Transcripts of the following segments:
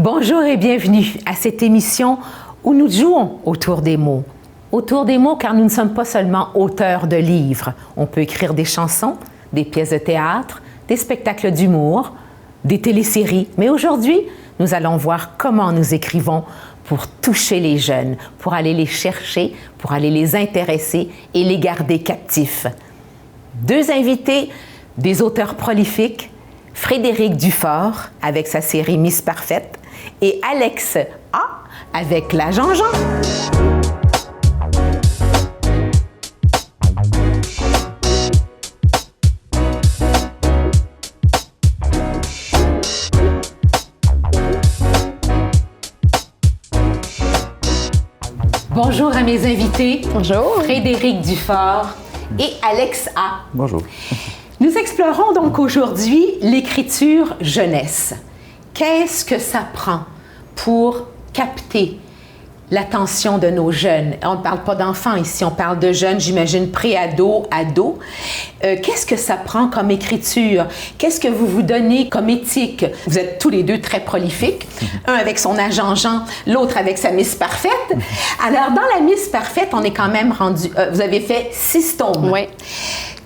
Bonjour et bienvenue à cette émission où nous jouons autour des mots. Autour des mots car nous ne sommes pas seulement auteurs de livres. On peut écrire des chansons, des pièces de théâtre, des spectacles d'humour, des téléséries. Mais aujourd'hui, nous allons voir comment nous écrivons pour toucher les jeunes, pour aller les chercher, pour aller les intéresser et les garder captifs. Deux invités, des auteurs prolifiques, Frédéric Dufort avec sa série Miss Parfaite et Alex A avec La Jean-Jean. Bonjour à mes invités. Bonjour. Frédéric Dufort et Alex A. Bonjour. Nous explorons donc aujourd'hui l'écriture jeunesse. Qu'est-ce que ça prend pour capter l'attention de nos jeunes? On ne parle pas d'enfants ici, on parle de jeunes, j'imagine pré-ados, ados. Qu'est-ce que ça prend comme écriture? Qu'est-ce que vous vous donnez comme éthique? Vous êtes tous les deux très prolifiques, un avec son agent Jean, l'autre avec sa Miss Parfaite. Alors, dans la Miss Parfaite, on est quand même rendu... vous avez fait 6 tomes. Oui.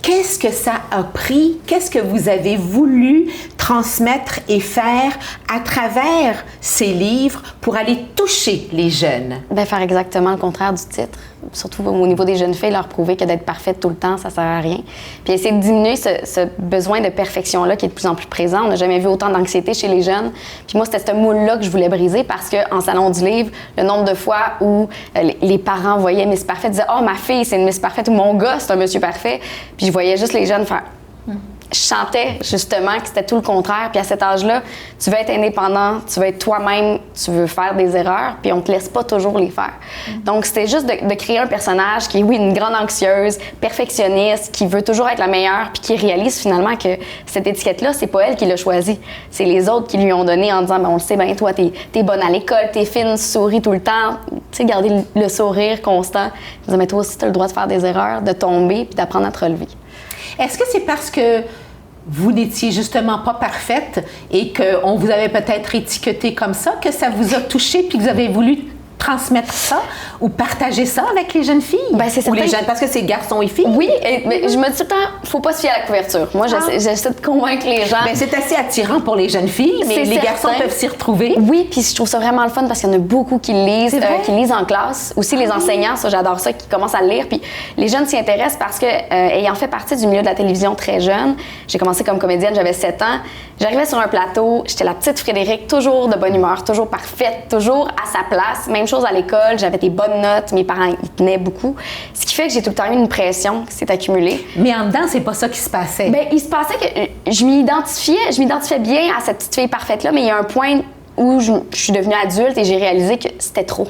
Qu'est-ce que ça a pris? Qu'est-ce que vous avez voulu transmettre et faire à travers ces livres pour aller toucher les jeunes? Bien, faire exactement le contraire du titre. Surtout au niveau des jeunes filles, leur prouver que d'être parfaite tout le temps, ça sert à rien. Puis essayer de diminuer ce besoin de perfection-là qui est de plus en plus présent. On n'a jamais vu autant d'anxiété chez les jeunes. Puis moi, c'était ce moule-là que je voulais briser parce qu'en salon du livre, le nombre de fois où les parents voyaient Miss Parfaite, disaient « Oh, ma fille, c'est une Miss Parfaite » ou « Mon gars, c'est un monsieur parfait ». Puis je voyais juste les jeunes faire... Je chantais justement que c'était tout le contraire. Puis à cet âge-là, tu veux être indépendant, tu veux être toi-même, tu veux faire des erreurs, puis on te laisse pas toujours les faire. Donc c'était juste de créer un personnage qui est, oui, une grande anxieuse, perfectionniste, qui veut toujours être la meilleure, puis qui réalise finalement que cette étiquette-là, c'est pas elle qui l'a choisie. C'est les autres qui lui ont donné en disant, ben, on le sait bien, toi, t'es bonne à l'école, t'es fine, tu souris tout le temps. Tu sais, garder le sourire constant. Ils disaient, mais toi aussi, t'as le droit de faire des erreurs, de tomber, puis d'apprendre à te relever. Est-ce que c'est parce que vous n'étiez justement pas parfaite et qu'on vous avait peut-être étiqueté comme ça, que ça vous a touché puis que vous avez voulu transmettre ça ou partager ça avec les jeunes filles? Ben, c'est ou certain. les jeunes, parce que c'est garçons et filles? Oui, mais je me dis tout le temps, faut pas se fier à la couverture. Moi, j'essaie de convaincre les gens. Ben, c'est assez attirant pour les jeunes filles, mais C'est les certain. garçons peuvent s'y retrouver. Oui, puis je trouve ça vraiment le fun parce qu'il y en a beaucoup qui lisent, qui lisent en classe. Aussi les enseignants, ça j'adore ça, qui commencent à le lire. Puis les jeunes s'y intéressent parce que, ayant fait partie du milieu de la télévision très jeune, j'ai commencé comme comédienne, j'avais 7 ans. J'arrivais sur un plateau, j'étais la petite Frédéric, toujours de bonne humeur, toujours parfaite, toujours à sa place. Même chose à l'école, j'avais des bonnes notes, mes parents y tenaient beaucoup. Ce qui fait que j'ai tout le temps eu une pression qui s'est accumulée. Mais en dedans, c'est pas ça qui se passait. Bien, il se passait que je m'identifiais bien à cette petite fille parfaite-là, mais il y a un point où je suis devenue adulte et j'ai réalisé que c'était trop.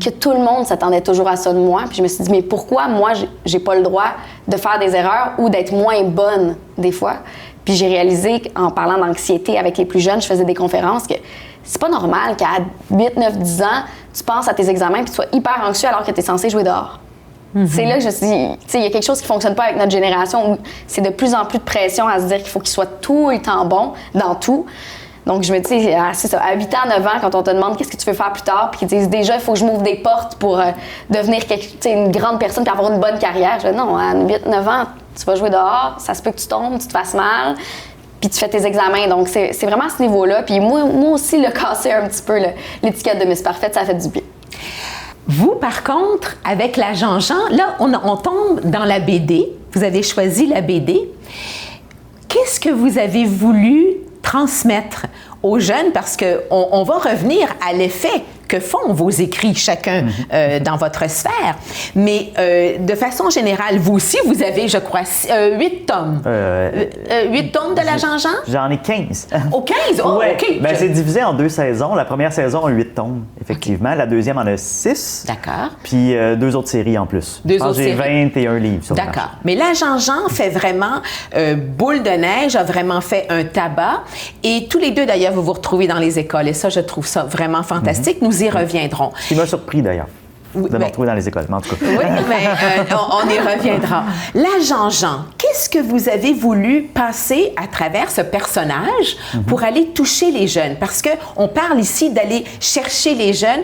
Que tout le monde s'attendait toujours à ça de moi. Puis je me suis dit, mais pourquoi moi, j'ai pas le droit de faire des erreurs ou d'être moins bonne des fois? Puis j'ai réalisé qu'en parlant d'anxiété avec les plus jeunes, je faisais des conférences, que c'est pas normal qu'à 8, 9, 10 ans, tu penses à tes examens puis tu sois hyper anxieux alors que tu es censé jouer dehors. C'est là que je me suis dit, tu sais, il y a quelque chose qui fonctionne pas avec notre génération où c'est de plus en plus de pression à se dire qu'il faut qu'il soit tout le temps bon dans tout. Donc, je me dis, c'est ça, à 8 ans, 9 ans, quand on te demande qu'est-ce que tu veux faire plus tard, puis qu'ils disent déjà, il faut que je m'ouvre des portes pour devenir une grande personne puis avoir une bonne carrière. Je dis, non, à 8, 9 ans, tu vas jouer dehors, ça se peut que tu tombes, tu te fasses mal, puis tu fais tes examens. Donc, c'est vraiment à ce niveau-là. Puis moi aussi, le casser un petit peu l'étiquette de Miss Parfaite, ça fait du bien. Vous, par contre, avec la Jean-Jean, là, on tombe dans la BD. Vous avez choisi la BD. Qu'est-ce que vous avez voulu transmettre aux jeunes? Parce qu'on va revenir à l'effet que font vos écrits, chacun dans votre sphère. Mais de façon générale, vous aussi, vous avez, je crois, 8 tomes. 8 tomes de la Jean-Jean? J'en ai 15. Oh, 15? Oh, ouais. OK. Ben, c'est divisé en 2 saisons. La première saison a 8 tomes, effectivement. Okay. La deuxième en a 6. D'accord. Puis 2 autres séries en plus. Deux autres j'ai séries. 21 livres sur le marché. D'accord. Mais la Jean-Jean fait vraiment boule de neige, a vraiment fait un tabac. Et tous les deux, d'ailleurs, vous vous retrouvez dans les écoles. Et ça, je trouve ça vraiment fantastique. Nous y reviendrons. Ce qui m'a surpris, d'ailleurs. Oui, de me retrouver dans les écoles, mais en tout cas. Oui, mais on y reviendra. La Jean-Jean, qu'est-ce qu'est-ce que vous avez voulu passer à travers ce personnage pour aller toucher les jeunes? Parce qu'on parle ici d'aller chercher les jeunes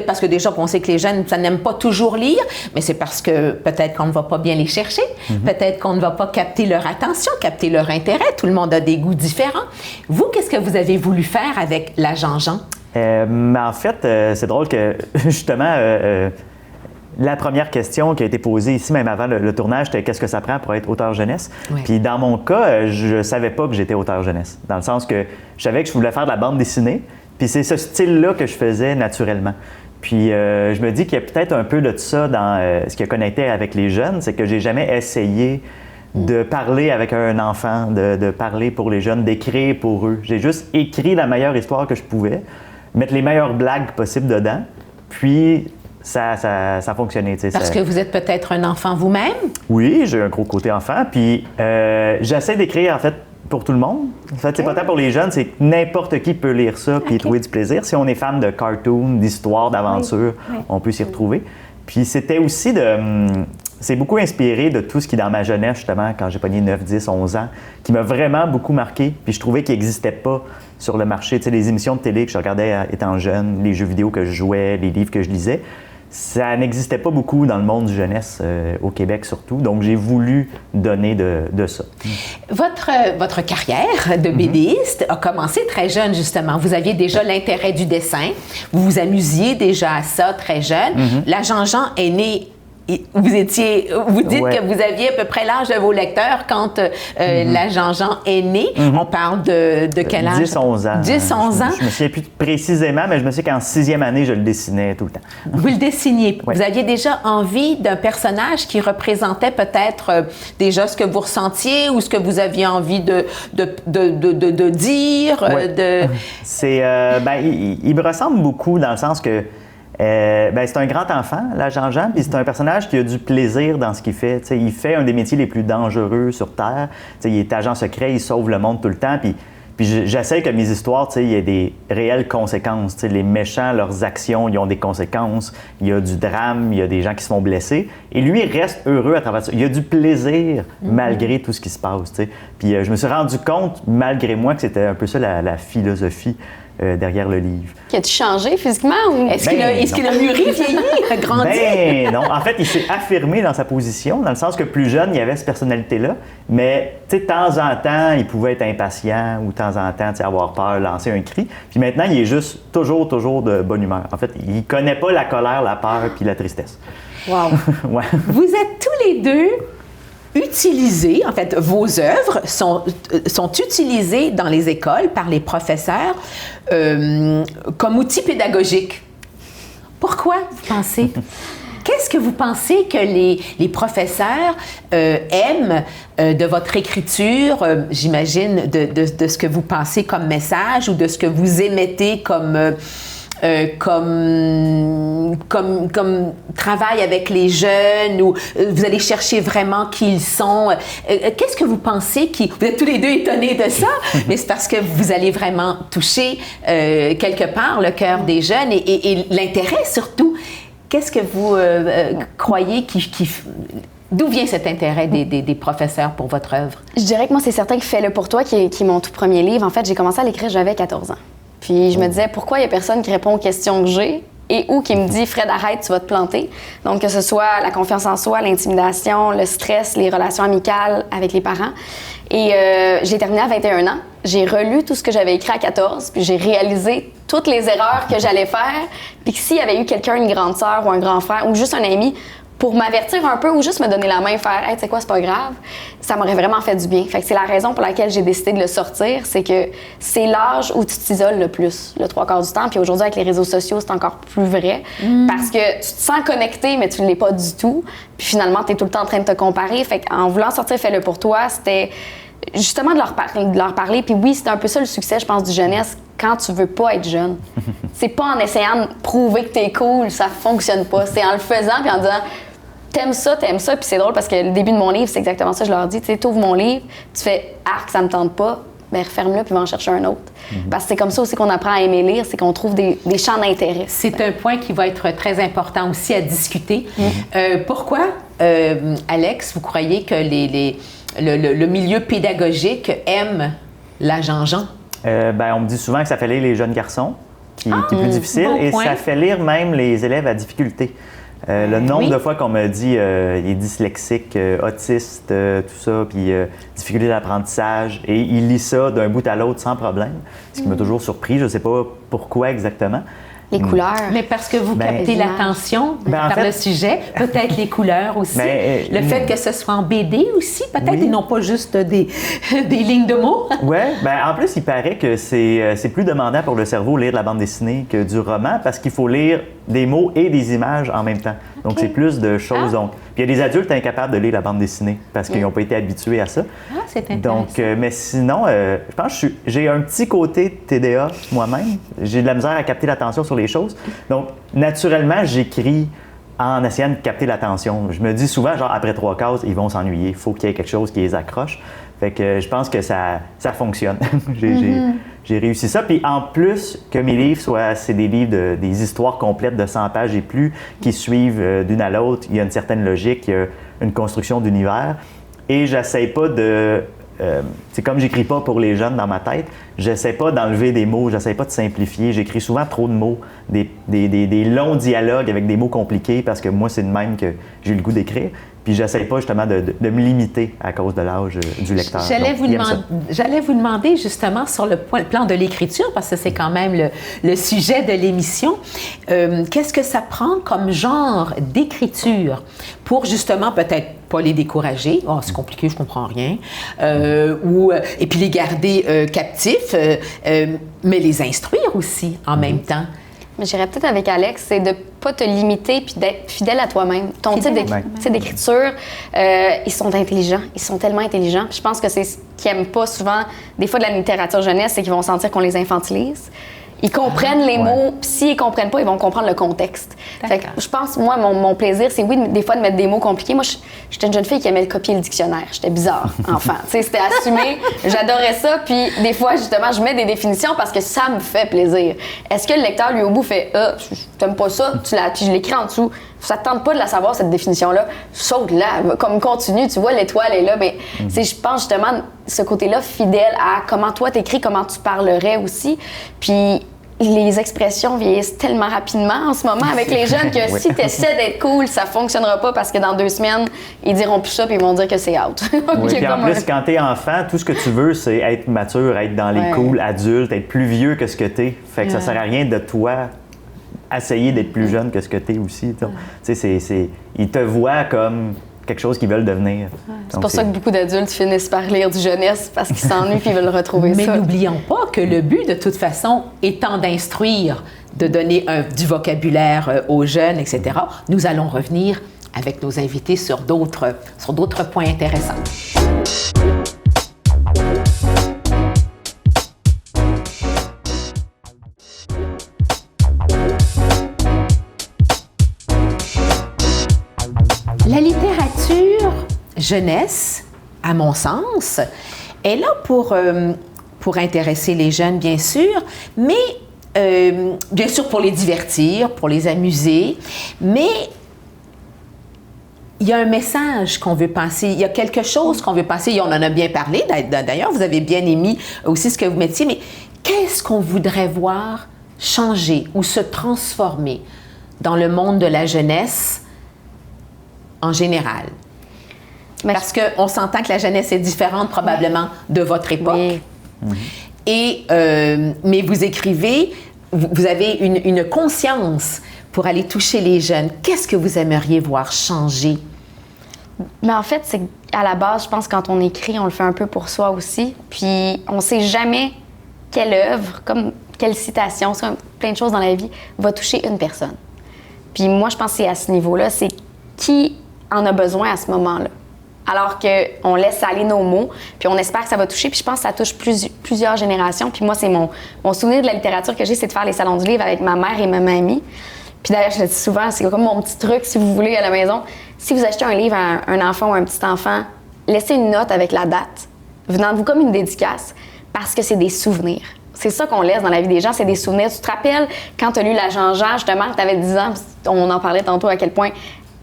parce que déjà, on sait que les jeunes, ça n'aime pas toujours lire, mais c'est parce que peut-être qu'on ne va pas bien les chercher, peut-être qu'on ne va pas capter leur attention, capter leur intérêt. Tout le monde a des goûts différents. Vous, qu'est-ce que vous avez voulu faire avec l'agent Jean? En fait, c'est drôle que, justement, la première question qui a été posée ici, même avant le tournage, c'était qu'est-ce que ça prend pour être auteur jeunesse? Ouais. Puis dans mon cas, je savais pas que j'étais auteur jeunesse, dans le sens que je savais que je voulais faire de la bande dessinée, puis c'est ce style-là que je faisais naturellement. Puis je me dis qu'il y a peut-être un peu de ça dans ce qui a connecté avec les jeunes, c'est que j'ai jamais essayé de parler avec un enfant, de parler pour les jeunes, d'écrire pour eux. J'ai juste écrit la meilleure histoire que je pouvais, mettre les meilleures blagues possibles dedans, puis ça a fonctionné. Parce que vous êtes peut-être un enfant vous-même? Oui, j'ai un gros côté enfant, puis j'essaie d'écrire, en fait, pour tout le monde. En fait, c'est pas tant pour les jeunes, c'est que n'importe qui peut lire ça puis trouver du plaisir. Si on est fan de cartoons, d'histoires, d'aventures, on peut s'y retrouver. Puis c'était aussi c'est beaucoup inspiré de tout ce qui, dans ma jeunesse, justement, quand j'ai pogné 9, 10, 11 ans, qui m'a vraiment beaucoup marqué. Puis je trouvais qu'il n'existait pas sur le marché. Tu sais, les émissions de télé que je regardais étant jeune, les jeux vidéo que je jouais, les livres que je lisais, ça n'existait pas beaucoup dans le monde du jeunesse, au Québec surtout. Donc, j'ai voulu donner de ça. Votre carrière de BDiste a commencé très jeune, justement. Vous aviez déjà l'intérêt du dessin. Vous vous amusiez déjà à ça très jeune. L'agent Jean est né... Vous dites que vous aviez à peu près l'âge de vos lecteurs quand l'agent Jean est né. On parle de quel âge? 10-11 ans. 10-11 ans. Je me souviens plus précisément, mais je me souviens qu'en 6e année, je le dessinais tout le temps. Vous le dessiniez. Ouais. Vous aviez déjà envie d'un personnage qui représentait peut-être déjà ce que vous ressentiez ou ce que vous aviez envie de dire. Ouais. C'est, il me ressemble beaucoup dans le sens que c'est un grand enfant, l'agent Jean, puis c'est un personnage qui a du plaisir dans ce qu'il fait. T'sais, il fait un des métiers les plus dangereux sur Terre. T'sais, il est agent secret, il sauve le monde tout le temps. Puis j'essaie que mes histoires, il y ait des réelles conséquences. T'sais, les méchants, leurs actions, ils ont des conséquences. Il y a du drame, il y a des gens qui se font blesser. Et lui, il reste heureux à travers ça. Il y a du plaisir malgré tout ce qui se passe. T'sais. Puis je me suis rendu compte, malgré moi, que c'était un peu ça la philosophie derrière le livre. As-tu changé physiquement? Ou... Est-ce qu'il a mûri, vieilli, grandi? Ben non. En fait, il s'est affirmé dans sa position, dans le sens que plus jeune, il avait cette personnalité-là. Mais, de temps en temps, il pouvait être impatient ou de temps en temps, avoir peur, lancer un cri. Puis maintenant, il est juste toujours de bonne humeur. En fait, il connaît pas la colère, la peur puis la tristesse. Wow! Ouais. Vous êtes tous les deux utilisés, en fait, vos œuvres sont utilisées dans les écoles par les professeurs comme outil pédagogique. Pourquoi, vous pensez? Qu'est-ce que vous pensez que les professeurs aiment de votre écriture, j'imagine, de ce que vous pensez comme message ou de ce que vous émettez comme travail avec les jeunes, ou vous allez chercher vraiment qui ils sont. Qu'est-ce que vous pensez vous êtes tous les deux étonnés de ça, mais c'est parce que vous allez vraiment toucher quelque part le cœur des jeunes et l'intérêt surtout. Qu'est-ce que vous croyez d'où vient cet intérêt des professeurs pour votre œuvre? Je dirais que moi, c'est certain que Fais-le pour toi, qui est mon tout premier livre. En fait, j'ai commencé à l'écrire, j'avais 14 ans. Puis je me disais, pourquoi il n'y a personne qui répond aux questions que j'ai ou qui me dit, Fred, arrête, tu vas te planter. Donc, que ce soit la confiance en soi, l'intimidation, le stress, les relations amicales avec les parents. Et j'ai terminé à 21 ans. J'ai relu tout ce que j'avais écrit à 14, puis j'ai réalisé toutes les erreurs que j'allais faire. Puis que s'il y avait eu quelqu'un, une grande sœur ou un grand frère ou juste un ami, pour m'avertir un peu ou juste me donner la main et faire « Hey, tu sais quoi, c'est pas grave », ça m'aurait vraiment fait du bien. Fait que c'est la raison pour laquelle j'ai décidé de le sortir, c'est que c'est l'âge où tu t'isoles le plus, le 3/4 du temps. Puis aujourd'hui, avec les réseaux sociaux, c'est encore plus vrai. Parce que tu te sens connecté, mais tu ne l'es pas du tout. Puis finalement, tu es tout le temps en train de te comparer. Fait qu'en voulant sortir Fais-le pour toi, c'était justement de leur parler. Puis oui, c'était un peu ça le succès, je pense, du jeunesse, quand tu veux pas être jeune. C'est pas en essayant de prouver que t'es cool, ça fonctionne pas. C'est en le faisant puis en disant t'aimes ça. Puis c'est drôle parce que le début de mon livre, c'est exactement ça. Je leur dis, tu sais, t'ouvres mon livre, tu fais « Arc, ça me tente pas », bien, referme-le puis va en chercher un autre. Parce que c'est comme ça aussi qu'on apprend à aimer lire, c'est qu'on trouve des champs d'intérêt. C'est un point qui va être très important aussi à discuter. Pourquoi Alex, vous croyez que le milieu pédagogique aime la Jean-Jean? On me dit souvent que ça fait lire les jeunes garçons, qui est plus difficile, et ça fait lire même les élèves à difficulté. Le nombre de fois qu'on me dit il est dyslexique, autiste, tout ça, puis difficulté d'apprentissage, et il lit ça d'un bout à l'autre sans problème, ce qui m'a toujours surpris. Je ne sais pas pourquoi exactement. Les couleurs. Mais parce que vous captez l'attention par le sujet, peut-être les couleurs aussi. Le fait que ce soit en BD aussi, peut-être, ils n'ont pas juste des lignes de mots. Oui, en plus, il paraît que c'est plus demandant pour le cerveau lire de la bande dessinée que du roman parce qu'il faut lire des mots et des images en même temps. Donc, c'est plus de choses. Donc, puis il y a des adultes incapables de lire la bande dessinée parce qu'ils n'ont pas été habitués à ça. Ah, c'est intéressant. Donc, mais sinon, je pense que j'ai un petit côté TDA moi-même. J'ai de la misère à capter l'attention sur les choses. Donc, naturellement, j'écris en essayant de capter l'attention. Je me dis souvent, genre, après 3 cases, ils vont s'ennuyer. Il faut qu'il y ait quelque chose qui les accroche. Fait que je pense que ça fonctionne. J'ai réussi ça. Puis en plus que mes livres c'est des livres des histoires complètes de 100 pages et plus qui suivent d'une à l'autre. Il y a une certaine logique, il y a une construction d'univers. Et j'essaie pas de... c'est comme j'écris pas pour les jeunes dans ma tête, j'essaie pas d'enlever des mots, j'essaie pas de simplifier. J'écris souvent trop de mots, des longs dialogues avec des mots compliqués parce que moi, c'est de même que j'ai eu le goût d'écrire. Puis j'essaie pas justement de me limiter à cause de l'âge du lecteur. J'allais vous demander justement sur le plan de l'écriture, parce que c'est quand même le sujet de l'émission, qu'est-ce que ça prend comme genre d'écriture pour justement peut-être pas les décourager, oh, c'est compliqué, je comprends rien, et puis les garder captifs, mais les instruire aussi en même temps. Mais j'irais peut-être avec Alex, c'est de pas te limiter puis d'être fidèle à toi-même. Ton type d'écriture, ils sont intelligents. Ils sont tellement intelligents. Puis je pense que c'est ce qu'ils n'aiment pas souvent, des fois de la littérature jeunesse, c'est qu'ils vont sentir qu'on les infantilise. Ils comprennent les mots, puis s'ils ne comprennent pas, ils vont comprendre le contexte. Fait que je pense, moi, mon plaisir, c'est des fois de mettre des mots compliqués. Moi, j'étais une jeune fille qui aimait le copier le dictionnaire. J'étais bizarre, enfant. Tu sais, c'était assumé. J'adorais ça. Puis des fois, justement, je mets des définitions parce que ça me fait plaisir. Est-ce que le lecteur, lui, au bout, fait « t'aimes pas ça? » Puis je l'écris en dessous. Ça te tente pas de la savoir, cette définition-là. Saute-la. Comme continue, tu vois, l'étoile est là. Mais je pense justement ce côté-là fidèle à comment toi t'écris, comment tu parlerais aussi. Puis les expressions vieillissent tellement rapidement en ce moment avec les jeunes que si tu essaies d'être cool, ça fonctionnera pas parce que dans 2 semaines, ils diront plus ça puis ils vont dire que c'est out. Puis en plus, quand t'es enfant, tout ce que tu veux, c'est être mature, être dans les cools, adulte, être plus vieux que ce que t'es. Fait que ça sert à rien de toi essayer d'être plus jeune que ce que t'es aussi. Tu sais, ils te voient comme quelque chose qu'ils veulent devenir. C'est pour ça que beaucoup d'adultes finissent par lire du jeunesse parce qu'ils s'ennuient puis ils veulent retrouver ça. Mais ça. n'oublions pas que le but, de toute façon, étant d'instruire, de donner du vocabulaire aux jeunes, etc., nous allons revenir avec nos invités sur d'autres points intéressants. La littérature jeunesse, à mon sens, est là pour intéresser les jeunes, bien sûr, mais bien sûr pour les divertir, pour les amuser, mais il y a un message qu'on veut passer, il y a quelque chose qu'on veut passer, et on en a bien parlé, d'ailleurs, vous avez bien émis aussi ce que vous mettiez, mais qu'est-ce qu'on voudrait voir changer ou se transformer dans le monde de la jeunesse en général? Parce qu'on s'entend que la jeunesse est différente probablement de votre époque. Et, mais vous écrivez, vous avez une conscience pour aller toucher les jeunes. Qu'est-ce que vous aimeriez voir changer? Mais en fait, c'est à la base, je pense, quand on écrit, on le fait un peu pour soi aussi. Puis on ne sait jamais quelle œuvre, comme quelle citation, plein de choses dans la vie, va toucher une personne. Puis moi, je pense que c'est à ce niveau-là, c'est qui en a besoin à ce moment-là. Alors qu'on laisse aller nos mots, puis on espère que ça va toucher. Puis je pense que ça touche plusieurs générations. Puis moi, c'est mon souvenir de la littérature que j'ai, c'est de faire les salons du livre avec ma mère et ma mamie. Puis d'ailleurs, je le dis souvent, c'est comme mon petit truc, si vous voulez, à la maison. Si vous achetez un livre à un enfant ou un petit enfant, laissez une note avec la date, venant de vous comme une dédicace, parce que c'est des souvenirs. C'est ça qu'on laisse dans la vie des gens, c'est des souvenirs. Tu te rappelles quand tu as lu La Jean-Jean, justement, que tu avais 10 ans, on en parlait tantôt à quel point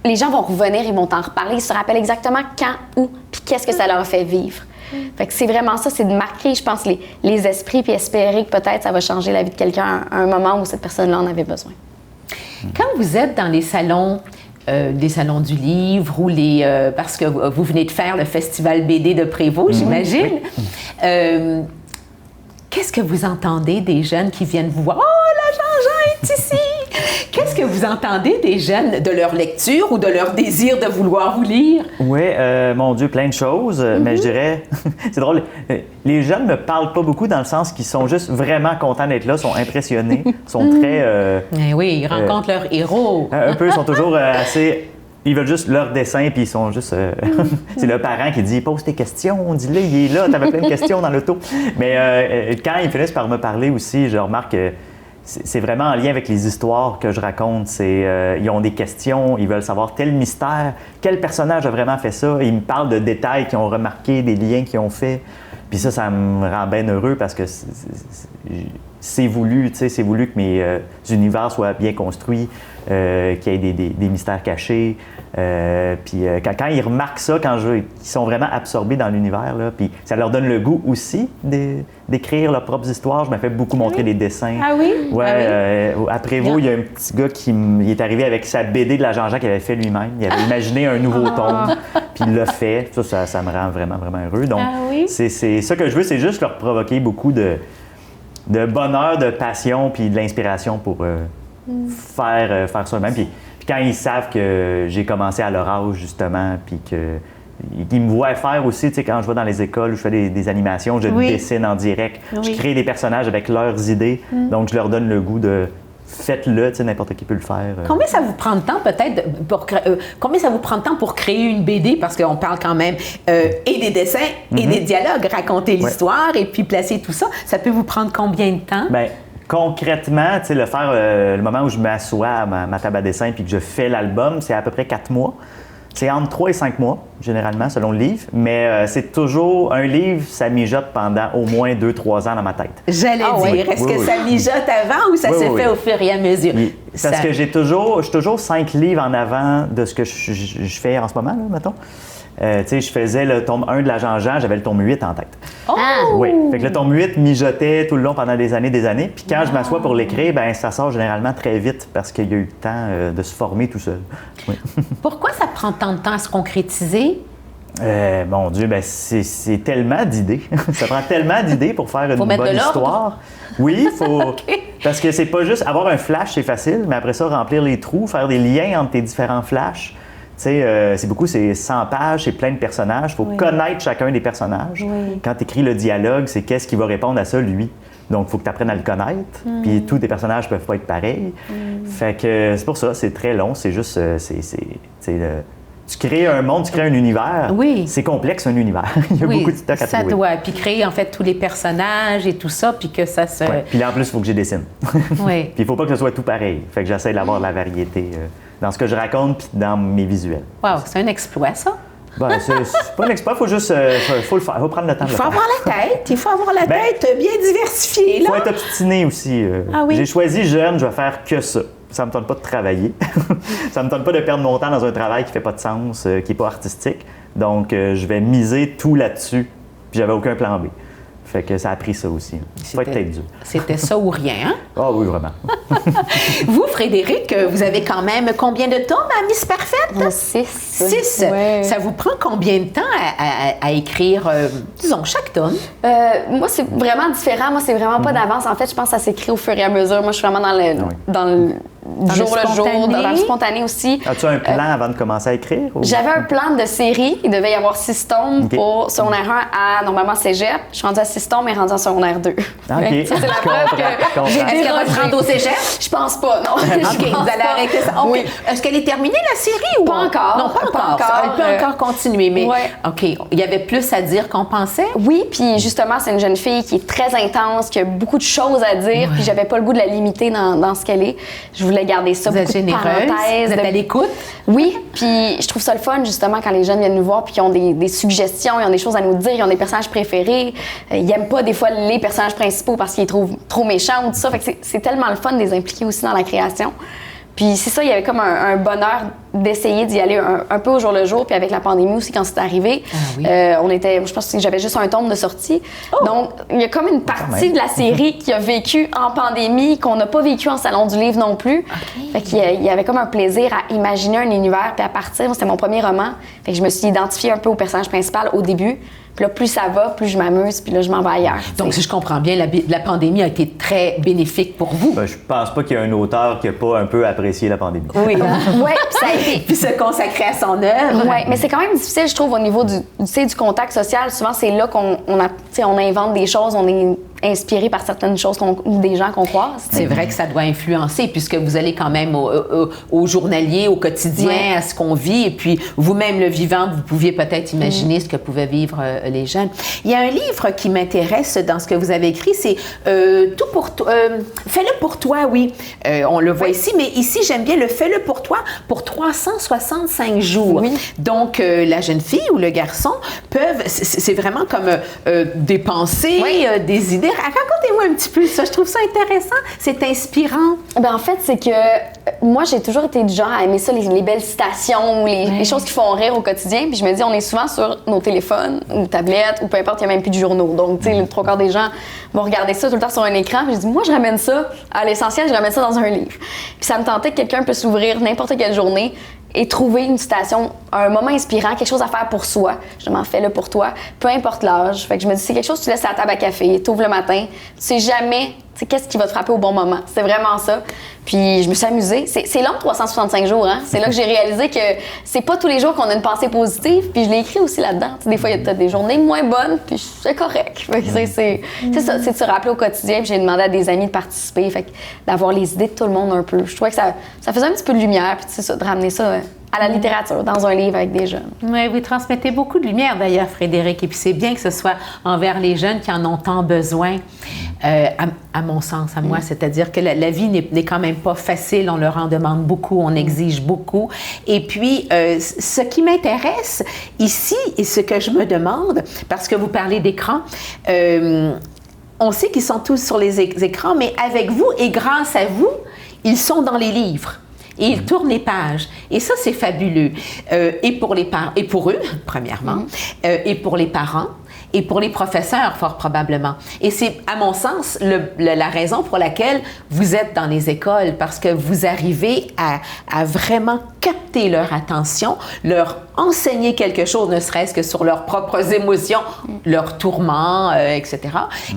les gens vont revenir, ils vont t'en reparler, ils se rappellent exactement quand, où, puis qu'est-ce que ça leur a fait vivre. Fait que c'est vraiment ça, c'est de marquer, je pense, les esprits, puis espérer que peut-être ça va changer la vie de quelqu'un à un moment où cette personne-là en avait besoin. Quand vous êtes dans les salons, des salons du livre ou parce que vous venez de faire le festival BD de Prévost, j'imagine, qu'est-ce que vous entendez des jeunes qui viennent vous voir? « Oh, la Jean-Jean est ici! » Qu'est-ce que vous entendez des jeunes de leur lecture ou de leur désir de vouloir vous lire? Oui, mon Dieu, plein de choses, mais je dirais, c'est drôle, les jeunes ne parlent pas beaucoup dans le sens qu'ils sont juste vraiment contents d'être là, sont impressionnés, sont très... oui, ils rencontrent leur héros. Un peu, ils sont toujours assez... Ils veulent juste leur dessin, puis ils sont juste... c'est le parent qui dit « Pose tes questions, dis-le, il est là, t'avais plein de questions dans l'auto. » Mais quand ils finissent par me parler aussi, je remarque que c'est vraiment en lien avec les histoires que je raconte. Ils ont des questions, ils veulent savoir tel mystère, quel personnage a vraiment fait ça. Ils me parlent de détails qu'ils ont remarqués, des liens qu'ils ont faits. Puis ça me rend bien heureux parce que c'est voulu, tu sais, c'est voulu que mes univers soient bien construits, qu'il y ait des mystères cachés. Puis quand ils remarquent ça, ils sont vraiment absorbés dans l'univers, là, puis ça leur donne le goût aussi d'écrire leurs propres histoires. Je me fais beaucoup montrer des dessins. Ah oui? Ouais. À Prévost, il y a un petit gars qui est arrivé avec sa BD de la Jean-Jean qu'il avait fait lui-même. Il avait imaginé un nouveau tome, puis il l'a fait. Ça me rend vraiment, vraiment heureux. Donc, c'est ça que je veux, c'est juste leur provoquer beaucoup de bonheur, de passion, puis de l'inspiration pour faire ça eux-mêmes. Puis quand ils savent que j'ai commencé à leur âge, justement, puis qu'ils me voient faire aussi, tu sais, quand je vais dans les écoles où je fais des animations, je dessine en direct, je crée des personnages avec leurs idées, donc je leur donne le goût de faites-le, tu sais, n'importe qui peut le faire. Combien ça vous prend de temps peut-être combien ça vous prend de temps pour créer une BD, parce qu'on parle quand même et des dessins et des dialogues, raconter l'histoire et puis placer tout ça, ça peut vous prendre combien de temps? Bien, concrètement, tu sais, le faire, le moment où je m'assois à ma table à dessin puis que je fais l'album, c'est à peu près 4 mois. C'est entre 3 et 5 mois, généralement, selon le livre. Mais c'est toujours... Un livre, ça mijote pendant au moins 2-3 ans dans ma tête. J'allais dire, est-ce que ça mijote avant ou ça se fait au fur et à mesure? Oui. Parce que je suis toujours 5 livres en avant de ce que je fais en ce moment, là, mettons. Tu sais, je faisais le tome 1 de la Jean-Jean, j'avais le tome 8 en tête. Oui. Fait que le tome 8 mijotait tout le long pendant des années. Puis quand je m'assois pour l'écrire, ben ça sort généralement très vite parce qu'il y a eu le temps de se former tout seul. Oui. Pourquoi ça prend tant de temps à se concrétiser? Mon Dieu, ben c'est tellement d'idées. Ça prend tellement d'idées pour faire une bonne histoire. Oui, il faut... Parce que c'est pas juste... Avoir un flash, c'est facile, mais après ça, remplir les trous, faire des liens entre tes différents flashs. Tu sais, c'est 100 pages, c'est plein de personnages. Il faut connaître chacun des personnages. Quand tu écris le dialogue, c'est qu'est-ce qui va répondre à ça, lui. Donc, il faut que tu apprennes à le connaître. Puis tous tes personnages peuvent pas être pareils. Fait que c'est pour ça, c'est très long. C'est juste... tu crées un monde, tu crées un univers. Oui. C'est complexe, un univers. Il y a beaucoup de stock à trouver. Ça doit. Puis créer, en fait, tous les personnages et tout ça, puis que ça se... Puis là, en plus, il faut que je dessine. Oui. Puis il faut pas que ce soit tout pareil. Fait que j'essaie d'avoir de la variété dans ce que je raconte puis dans mes visuels. Wow, c'est un exploit, ça. Ben, c'est pas un exploit, il faut juste faut le faire, il faut prendre le temps de le faire. Il faut avoir la tête, tête bien diversifiée. Il faut être obstiné aussi. J'ai choisi jeune, je vais faire que ça. Ça me tente pas de travailler. Ça me tente pas de perdre mon temps dans un travail qui fait pas de sens, qui est pas artistique. Donc, je vais miser tout là-dessus. Puis j'avais aucun plan B. Fait que ça a pris ça aussi. Faut être tête dure. C'était ça ou rien, hein? Ah oui, vraiment. Vous, Frédéric, vous avez quand même combien de tomes à Miss Parfaite? 6. 6? Ouais. Ça vous prend combien de temps à écrire, disons, chaque tome? Moi, c'est vraiment différent. Moi, c'est vraiment pas d'avance. En fait, je pense que ça s'écrit au fur et à mesure. Moi, je suis vraiment dans le jour le jour, dans le spontané aussi. As-tu un plan avant de commencer à écrire? Ou... J'avais un plan de série. Il devait y avoir 6 tomes pour secondaire 1 à, normalement, cégep. Je suis rendue à 6 tomes et rendue en secondaire 2. OK. Ça, c'est la preuve que j'ai Est-ce qu'elle va se rendre au cégep? Je pense pas, non. OK, vous allez arrêter ça. Okay. Oui. Est-ce qu'elle est terminée, la série? Ou pas encore. Non, pas encore. Elle peut encore continuer, mais OK. Il y avait plus à dire qu'on pensait? Oui, puis justement, c'est une jeune fille qui est très intense, qui a beaucoup de choses à dire, puis j'avais pas le goût de la limiter dans ce qu'elle est. Je voulais garder ça, beaucoup de parenthèses. Vous êtes à l'écoute? Oui, puis je trouve ça le fun, justement, quand les jeunes viennent nous voir puis qu'ils ont des suggestions, ils ont des choses à nous dire, ils ont des personnages préférés. Ils n'aiment pas, des fois, les personnages principaux parce qu'ils les trouvent trop méchants ou tout ça. Fait que c'est tellement le fun de les impliquer aussi dans la création. Puis c'est ça, il y avait comme un bonheur d'essayer d'y aller un peu au jour le jour. Puis avec la pandémie aussi, quand c'est arrivé, je pense que j'avais juste un tome de sortie. Donc, il y a comme une partie de la série qui a vécu en pandémie, qu'on n'a pas vécu en salon du livre non plus. Fait qu'il y avait comme un plaisir à imaginer un univers, puis à partir, c'était mon premier roman. Fait que je me suis identifiée un peu au personnage principal au début. Puis là, plus ça va, plus je m'amuse, puis là, je m'en vais ailleurs. Donc, si je comprends bien, la pandémie a été très bénéfique pour vous. Ben, je pense pas qu'il y ait un auteur qui n'a pas un peu apprécié la pandémie. Oui. Oui, puis ça a été... Puis se consacrer à son œuvre. Oui, mais c'est quand même difficile, je trouve, au niveau du contact social. Souvent, c'est là qu'on invente des choses, on est inspiré par certaines choses ou des gens qu'on croise. C'est vrai que ça doit influencer, puisque vous allez quand même au journalier, au quotidien, à ce qu'on vit, et puis vous-même, le vivant, vous pouviez peut-être imaginer ce que pouvaient vivre les jeunes. Il y a un livre qui m'intéresse dans ce que vous avez écrit, c'est Tout pour toi. Fais-le pour toi, oui. On le voit ici, mais ici, j'aime bien le Fais-le pour toi pour 365 jours. Oui. Donc, la jeune fille ou le garçon peuvent, c'est vraiment comme des pensées, des idées. Racontez-moi un petit peu ça. Je trouve ça intéressant. C'est inspirant. Ben en fait, c'est que moi, j'ai toujours été du genre à aimer ça, les belles citations ou les choses qui font rire au quotidien. Puis je me dis, on est souvent sur nos téléphones ou tablettes ou peu importe, il n'y a même plus de journaux. Donc, tu sais, le 3/4 des gens vont regarder ça tout le temps sur un écran. Puis je dis, moi, je ramène ça à l'essentiel, je ramène ça dans un livre. Puis ça me tentait que quelqu'un puisse s'ouvrir n'importe quelle journée et trouver une citation, un moment inspirant, quelque chose à faire pour soi. Je m'en fais là pour toi, peu importe l'âge. Fait que je me dis, c'est quelque chose que tu laisses à la table à café, tu ouvres le matin, tu sais jamais qu'est-ce qui va te frapper au bon moment. C'est vraiment ça. Puis je me suis amusée. C'est long, 365 jours, hein? C'est là que j'ai réalisé que c'est pas tous les jours qu'on a une pensée positive. Puis je l'ai écrit aussi là-dedans. T'sais, des fois, il y a des journées moins bonnes, puis c'est correct. Fait que c'est ça, c'est de se rappeler au quotidien. Puis j'ai demandé à des amis de participer, fait que d'avoir les idées de tout le monde un peu. Je trouvais que ça faisait un petit peu de lumière, puis de ramener ça à la littérature, dans un livre avec des jeunes. Oui, vous transmettez beaucoup de lumière d'ailleurs, Frédéric, et puis c'est bien que ce soit envers les jeunes qui en ont tant besoin, à mon sens, à moi, c'est-à-dire que la vie n'est quand même pas facile, on leur en demande beaucoup, on exige beaucoup, et puis ce qui m'intéresse ici, et ce que je me demande, parce que vous parlez d'écran, on sait qu'ils sont tous sur les écrans, mais avec vous et grâce à vous, ils sont dans les livres. Et ils tournent les pages. Et ça, c'est fabuleux. Et pour eux, premièrement, et pour les parents, et pour les professeurs, fort probablement. Et c'est, à mon sens, la raison pour laquelle vous êtes dans les écoles, parce que vous arrivez à vraiment capter leur attention, leur enseigner quelque chose, ne serait-ce que sur leurs propres émotions, leurs tourments, etc.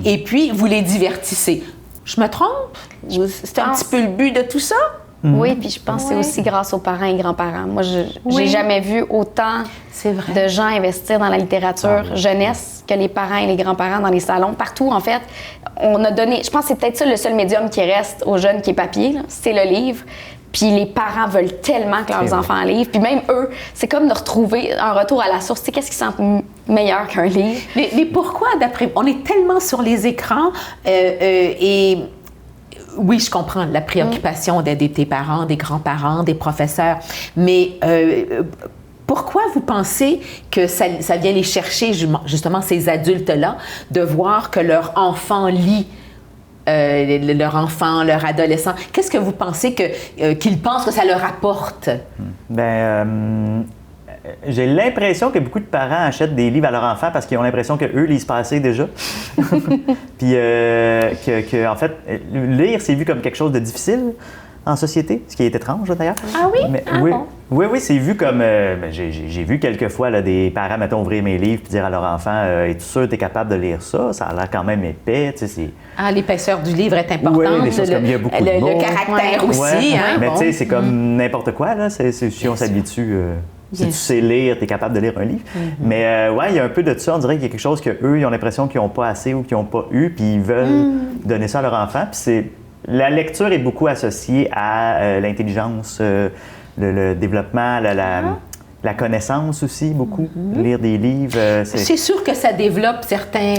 Et puis, vous les divertissez. Je me trompe? C'est un petit peu le but de tout ça? Oui, puis je pense que c'est aussi grâce aux parents et grands-parents. Moi, j'ai jamais vu autant de gens investir dans la littérature jeunesse que les parents et les grands-parents dans les salons. Partout, en fait, on a donné... Je pense que c'est peut-être ça le seul médium qui reste aux jeunes qui est papier, là, c'est le livre. Puis les parents veulent tellement que leurs enfants lisent. Puis même eux, c'est comme de retrouver un retour à la source. Tu sais, qu'est-ce qu'ils sentent meilleur qu'un livre? Mais pourquoi, d'après... On est tellement sur les écrans et... Oui, je comprends la préoccupation de tes parents, des grands-parents, des professeurs, mais pourquoi vous pensez que ça vient les chercher, justement, ces adultes-là, de voir que leur enfant lit, leur enfant, leur adolescent? Qu'est-ce que vous pensez qu'ils pensent que ça leur apporte? J'ai l'impression que beaucoup de parents achètent des livres à leurs enfants parce qu'ils ont l'impression qu'eux lisent pas assez déjà. Puis en fait, lire, c'est vu comme quelque chose de difficile en société, ce qui est étrange d'ailleurs. Ah oui? Oui, bon? oui, c'est vu comme... j'ai vu quelques fois là, des parents, mettons, ouvrir mes livres et dire à leur enfant « Es-tu sûr que tu es capable de lire ça? Ça a l'air quand même épais. » Tu sais, c'est... Ah, l'épaisseur du livre est importante. Oui, des choses comme il y a beaucoup de mots. Le caractère aussi. Hein, mais tu sais, c'est comme n'importe quoi, là. Si on s'habitue... Si tu sais lire, tu es capable de lire un livre. Mais il y a un peu de ça. On dirait qu'il y a quelque chose qu'eux, ils ont l'impression qu'ils n'ont pas assez ou qu'ils n'ont pas eu, puis ils veulent donner ça à leur enfant. Puis la lecture est beaucoup associée à l'intelligence, le développement, la connaissance aussi, beaucoup. Lire des livres. C'est sûr que ça développe certains,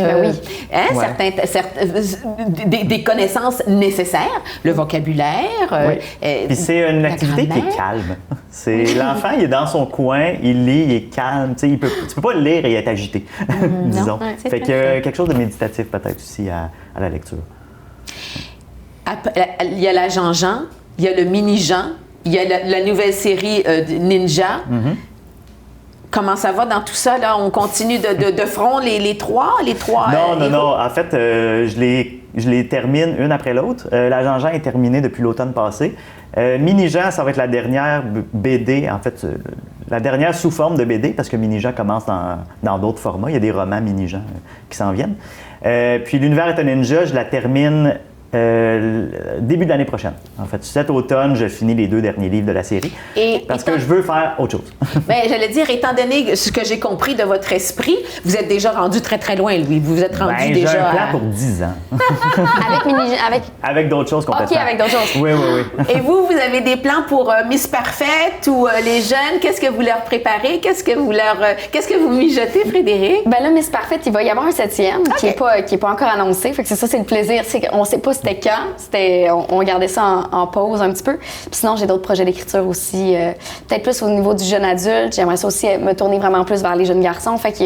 des connaissances nécessaires, le vocabulaire. Puis c'est une activité qui est calme. L'enfant, il est dans son coin, il lit, il est calme. Tu peux pas le lire et être agité, disons. Fait qu'il y a quelque chose de méditatif peut-être aussi à la lecture. Il y a la Jean-Jean, il y a le mini-Jean. Il y a la nouvelle série Ninja. Comment ça va dans tout ça, là? On continue de front les trois? Non. En fait, je les termine une après l'autre. L'Agent Jean est terminé depuis l'automne passé. Mini-Jean, ça va être la dernière BD, en fait, la dernière sous forme de BD, parce que Mini-Jean commence dans d'autres formats. Il y a des romans Mini-Jean qui s'en viennent. Puis l'Univers est un ninja, je la termine début de l'année prochaine. En fait, cet automne, je finis les 2 derniers livres de la série parce que je veux faire autre chose. Bien, j'allais dire, étant donné ce que j'ai compris de votre esprit, vous êtes déjà rendu très, très loin, Louis. Vous êtes rendu déjà... J'ai un plan pour 10 ans. Avec d'autres choses complètement. OK, avec d'autres choses. Oui. Et vous avez des plans pour Miss Parfaite ou les jeunes? Qu'est-ce que vous leur préparez? Qu'est-ce que vous mijotez, Frédéric? Ben là, Miss Parfaite, il va y avoir un 7e qui est pas encore annoncé. Fait que c'est le plaisir. C'est qu'on sait pas c'était quand. On gardait ça en pause un petit peu. Puis sinon, j'ai d'autres projets d'écriture aussi. Peut-être plus au niveau du jeune adulte. J'aimerais ça aussi me tourner vraiment plus vers les jeunes garçons. Fait que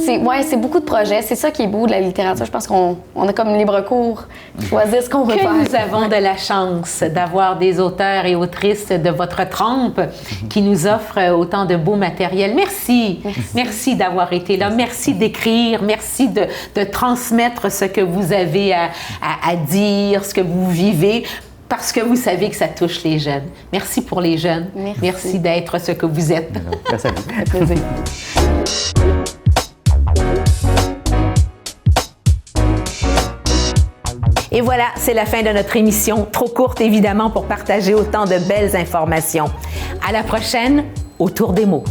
c'est beaucoup de projets. C'est ça qui est beau de la littérature. Je pense qu'on a comme libre cours pour choisir ce qu'on veut faire. Nous avons de la chance d'avoir des auteurs et autrices de votre trempe qui nous offrent autant de beau matériel. Merci. Merci d'avoir été là. Merci d'écrire. Merci de transmettre ce que vous avez à dire, ce que vous vivez, parce que vous savez que ça touche les jeunes. Merci pour les jeunes. Merci d'être ce que vous êtes. Merci à vous. Ça fait plaisir. Et voilà, c'est la fin de notre émission. Trop courte, évidemment, pour partager autant de belles informations. À la prochaine, autour des mots.